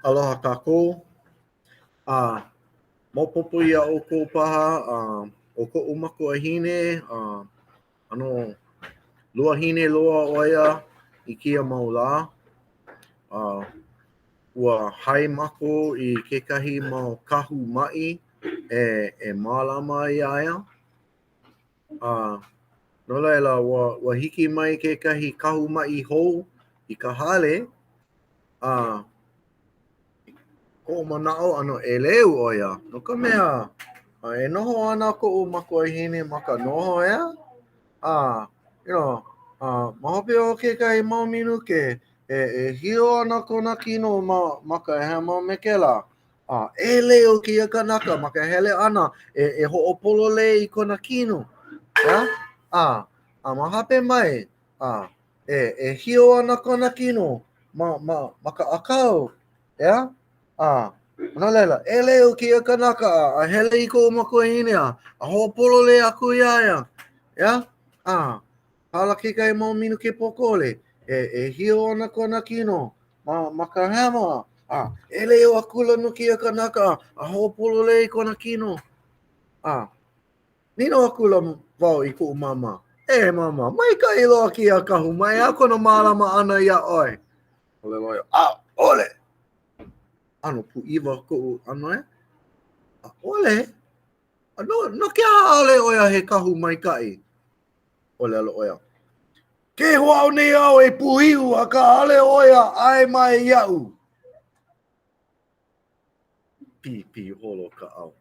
Aloha kākou. Maopopo ia o kou paha o ko'u makuahine ano luahine loa ʻoia i kia mau lā. Ua hai mako i kekahi mau kahu maʻi e mālama ia ia. No laila ua hiki mai kekahi kahu maʻi hou i ka hale. Ko'u manaʻo ano ʻeleu ʻo ia, no ka mea e noho ana ko'u makuahine ma ka noho ea. Ma hope o kekahi mau minuke e hio ana kona kino ma ka hema me kela. ʻEleu keia kanaka ma ka hele ana e hoʻopolole i kona kino. Ma hape mai e hio ana kona kino ma ka ʻākau. No laila, ʻeleu keia kanaka a hele i ko'u makuahine a hoʻopolole aku ia ia. Hala kekahi mau minuke pokole e hio ana kona kino ma ka hema. ʻEleu akula no keia kanaka a hoʻopolole i kona kino. Nino akula wau i ko'u mama. Mama, maikaʻi loa kia kahu mai a kona mālama ana iaʻoe. Ole loia, ole! Ano puʻiwa ko'u ano e? Ole? No ke ʻaʻole ʻoia he kahu maikaʻi. Ole alo ʻoia. Ke hoʻau nei au e puhiu a ka ʻaʻole ʻoia ae mai iaʻu. Pi holo ka au.